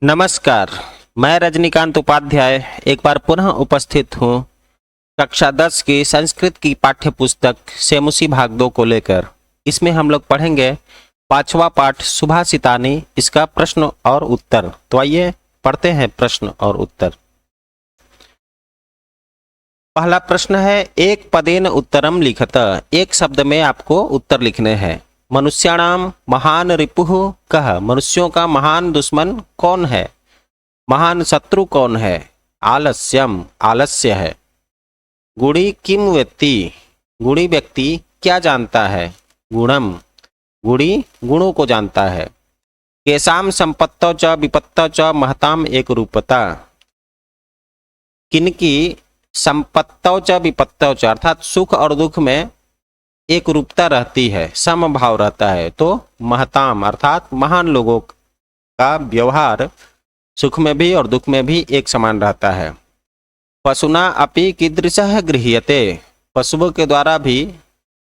नमस्कार। मैं रजनीकांत उपाध्याय एक बार पुनः उपस्थित हूँ कक्षा 10 की संस्कृत की पाठ्य पुस्तक सेमुसी भाग 2 को लेकर। इसमें हम लोग पढ़ेंगे 5वां पाठ सुभाषितानी, इसका प्रश्न और उत्तर। तो आइए पढ़ते हैं प्रश्न और उत्तर। पहला प्रश्न है, एक पदेन उत्तरम लिखत। एक शब्द में आपको उत्तर लिखने हैं। मनुष्याणाम महान रिपुः कः, मनुष्यों का महान दुश्मन कौन है? महान शत्रु कौन है? आलस्यम, आलस्य है। गुणी किम व्यक्ति, गुणी व्यक्ति क्या जानता है? गुणम, गुणी गुणों को जानता है। केशाम संपत्तौ च विपत्तौ च महताम एक रूपता, किनकी संपत्तौ च विपत्तौ च अर्थात सुख और दुख में एक रूपता रहती है, समभाव रहता है। तो महताम अर्थात महान लोगों का व्यवहार सुख में भी और दुख में भी एक समान रहता है। पशुना अपि कीदृशः गृह्यते, पशुओं के द्वारा भी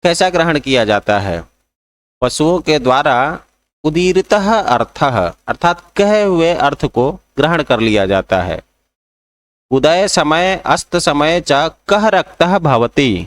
कैसा ग्रहण किया जाता है? पशुओं के द्वारा उदीरितः अर्थः अर्थात कहे हुए अर्थ को ग्रहण कर लिया जाता है। उदय समय अस्त समय च कः रक्तः भवति,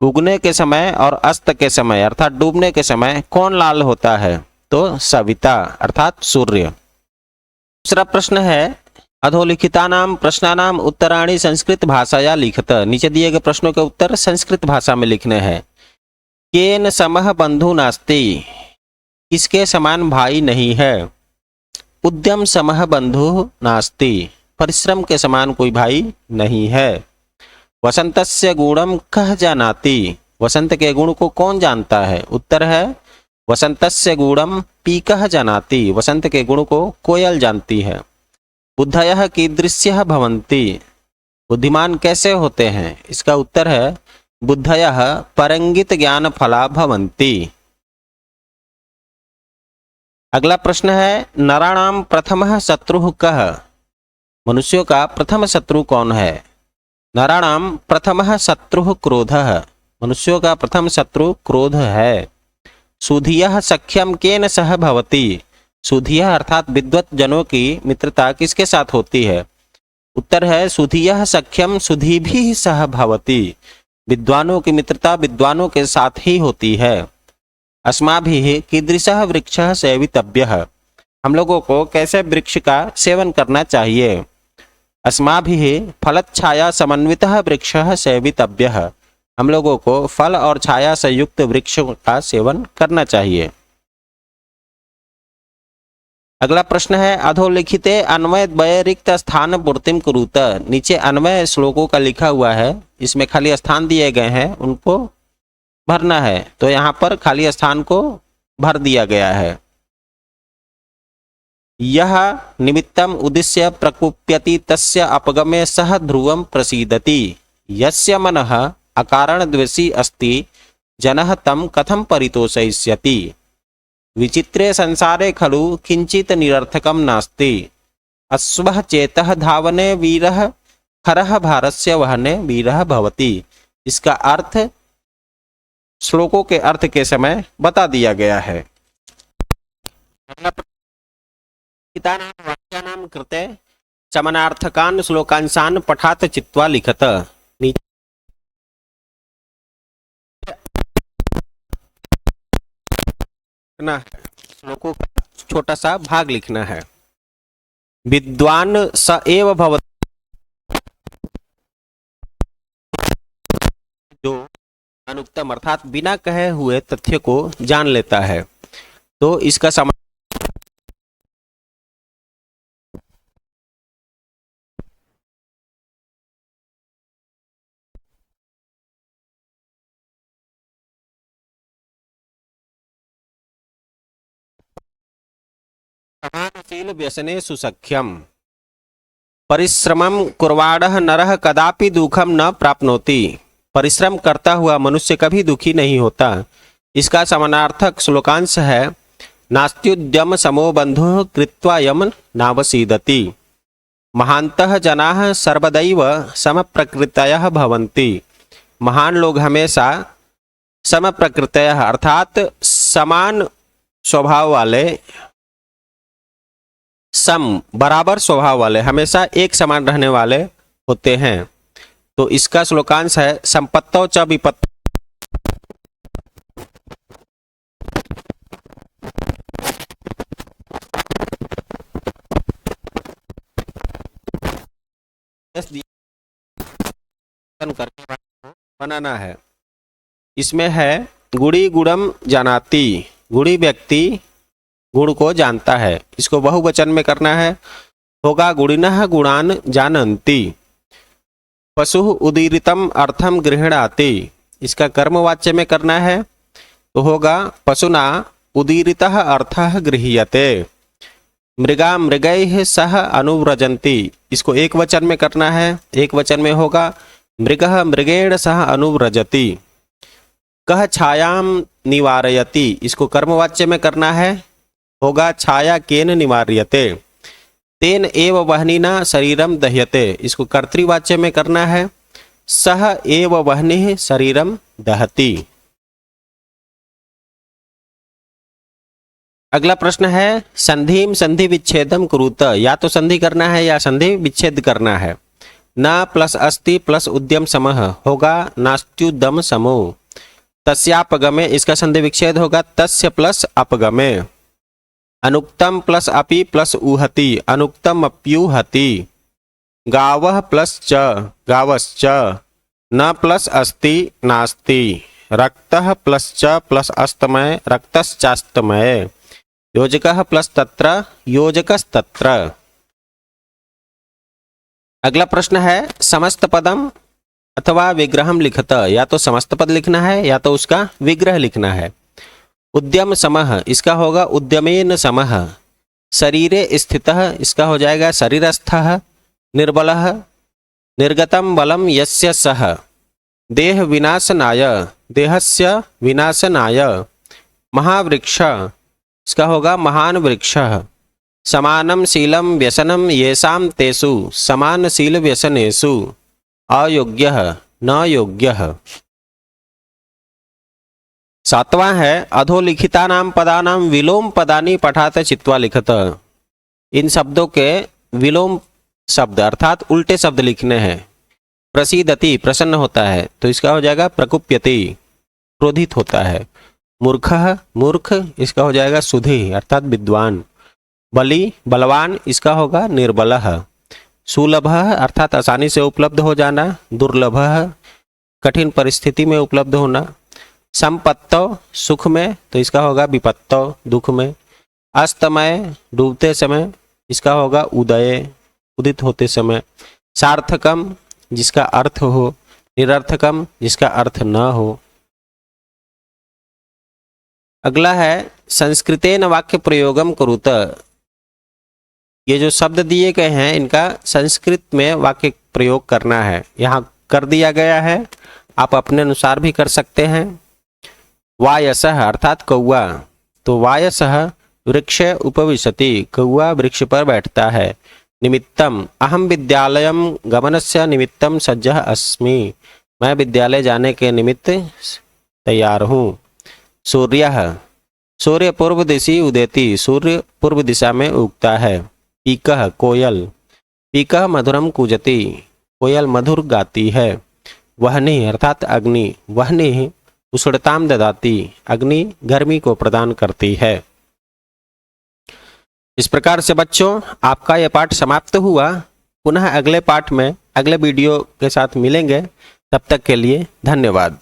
उगने के समय और अस्त के समय अर्थात डूबने के समय कौन लाल होता है? तो सविता अर्थात सूर्य। दूसरा प्रश्न है, अधोलिखितानाम प्रश्नानाम उत्तराणि संस्कृत भाषाया लिखत। नीचे दिए गए प्रश्नों के उत्तर संस्कृत भाषा में लिखने हैं। केन समः बंधु नास्ति, किसके समान भाई नहीं है? उद्यम समः बंधु नास्ति, परिश्रम के समान कोई भाई नहीं है। वसंतस्य गुणम कः जानाति, वसंत के गुण को कौन जानता है? उत्तर है वसंतस्य गुणम पीकः जानाति, वसंत के गुण को कोयल जानती है। बुद्धयः कीदृश्यः भवन्ति, बुद्धिमान कैसे होते हैं? इसका उत्तर है बुद्धयः परंगित ज्ञान फला भवन्ति। अगला प्रश्न है, नराणाम प्रथमः शत्रुः कः, मनुष्यों का प्रथम शत्रु कौन है? नराणाम प्रथमः शत्रुः क्रोधः, मनुष्यों का प्रथम शत्रु क्रोध है। सुधियः सख्यम केन सह भवति, सुधियः अर्थात विद्वत जनों की मित्रता किसके साथ होती है? उत्तर है सुधियः सख्यम सुधीभिः सह भवति, विद्वानों की मित्रता विद्वानों के साथ ही होती है। अस्माभिः कीदृशः वृक्षः सेवितव्यः, हम लोगों को कैसे वृक्ष का सेवन करना चाहिए? अस्माभिः फलच्छाया समन्वितः वृक्षः सेवितव्यः, हम लोगों को फल और छाया से युक्त वृक्ष का सेवन करना चाहिए। अगला प्रश्न है, अधोलिखिते अन्वय द्वय रिक्त स्थान पूर्तिम कुरुत। नीचे अन्वय श्लोकों का लिखा हुआ है, इसमें खाली स्थान दिए गए हैं, उनको भरना है। तो यहाँ पर खाली स्थान को भर दिया गया है। यह निमित्तम उद्देश्य प्रकुप्यति तस्य अपगमे सह ध्रुवम प्रसीदति, यस्य मनः अकारण द्वेषी अस्ति जनः तम कथम परितोषयिष्यति। विचित्रे संसारे खलु किंचित निरर्थकम नास्ति, अश्वः चेतः धावने वीरः खरः भारस्य वहने वीरः भवति। इसका अर्थ श्लोकों के अर्थ के समय बता दिया गया है। वाक्यानां कृते समनार्थकान् श्लोकांशान् पठात चित्वा लिखत। श्लोकों का छोटा सा भाग लिखना है। विद्वान स एव भवति, जो अनुक्तम अर्थात बिना कहे हुए तथ्य को जान लेता है। तो इसका समानशील व्यसने सुसख्यम, परिश्रमम कुर्वाणः नरः कदापि दुखम न प्राप्नोति, परिश्रम करता हुआ मनुष्य कभी दुखी नहीं होता। इसका समानार्थक श्लोकांश है, नास्त्युद्यम समो बंधुः कृत्वा यम नावसीदति, महान्तः जनाः सर्वदैव समप्रकृतयः भवन्ति, महान लोग हमेशा समप्रकृतयः अर्थात समान स्वभाव वाले सम बराबर स्वभाव वाले, हमेशा एक समान रहने वाले होते हैं। तो इसका श्लोकांश है संपत्तौ च विपत्तौ करके बनाना है। इसमें है गुड़ी गुड़म जानाति, गुड़ी व्यक्ति गुण को जानता है, इसको बहुवचन में करना है। होगा गुणिनः गुणान जानन्ति। पशु उदीरितम अर्थम गृह्णाति, इसका कर्मवाच्य में करना है। तो होगा पशुना उदीरितः अर्थः गृह्यते। मृगा मृगैः सह अनुव्रजन्ति, इसको एक वचन में करना है। एक वचन में होगा मृगः मृगेण सह अनुव्रजति। कह छायाम निवारयति, इसको कर्मवाच्य में करना है। होगा छाया केन निवार्यते। तेन एव वह्निना शरीरम दह्यते, इसको कर्तृवाच्य में करना है। सह एव वह्निः शरीरम दहति। अगला प्रश्न है संधिम संधि विच्छेदम कुरुत, या तो संधि करना है या संधि विच्छेद करना है। न प्लस अस्ति प्लस उद्यम समः, होगा नास्त्युद्यम समो। तस्यापगमे, इसका संधि विच्छेद होगा तस्य प्लस अपगमे। अनुक्तम प्लस अपि प्लस उहति, अनुक्तम अप्युहति। गावः प्लस च गावश्च, न प्लस अस्ति नास्ति। रक्तः प्लस च प्लस अस्तमय रक्तश्चास्तमय। योजकः प्लस तत्र योजकस्तत्र। अगला प्रश्न है समस्त पदम अथवा विग्रहम लिखत, या तो समस्त पद लिखना है या तो उसका विग्रह लिखना है। उद्यम समः, इसका होगा उद्यमेन समः। शरीरे स्थितः, इसका हो जाएगा शरीरस्थः। निर्बलः निर्गतम बलम यस्य सः। देह विनाशनाय देहस्य विनाशनाय। महावृक्ष, इसका होगा महान वृक्षः। समानम शीलम व्यसनम येषां तेषु समान शील व्यसनेषु। अयोग्यः न योग्यः। सातवां है अधोलिखितानां पदानां विलोम पदानि पठात चित्वा लिखत। इन शब्दों के विलोम शब्द अर्थात उल्टे शब्द लिखने हैं। प्रसीदति प्रसन्न होता है, तो इसका हो जाएगा प्रकुप्यति क्रोधित होता है। मूर्खः मूर्ख, इसका हो जाएगा सुधी अर्थात विद्वान। बली बलवान, इसका होगा निर्बलः। सुलभः अर्थात आसानी से उपलब्ध हो जाना। दुर्लभः कठिन परिस्थिति में उपलब्ध होना। संपत्तो सुख में, तो इसका होगा विपत्तो दुख में। अस्तमय डूबते समय, इसका होगा उदय उदित होते समय। सार्थकम जिसका अर्थ हो। निरर्थकम जिसका अर्थ न हो। अगला है संस्कृतेन वाक्य प्रयोगम कुरुत। ये जो शब्द दिए गए हैं इनका संस्कृत में वाक्य प्रयोग करना है, यहाँ कर दिया गया है। आप अपने अनुसार भी कर सकते हैं। वायसः अर्थात कौआ, तो वायसः वृक्षे उपविशति, कौआ वृक्ष पर बैठता है। निमित्तम अहम विद्यालयम गमनस्य निमित्तम सज्जः अस्मि, मैं विद्यालय जाने के निमित्त तैयार हूँ। सूर्यः सूर्य पूर्व दिशि उदेति, सूर्य पूर्व दिशा में उगता है। पीकः कोयल, पीकः मधुरम कूजति, कोयल मधुर गाती है। वह्नि अर्थात अग्नि, वह्नि उष्णताम ददाति, अग्नि गर्मी को प्रदान करती है। इस प्रकार से बच्चों आपका यह पाठ समाप्त हुआ। पुनः अगले पाठ में अगले वीडियो के साथ मिलेंगे। तब तक के लिए धन्यवाद।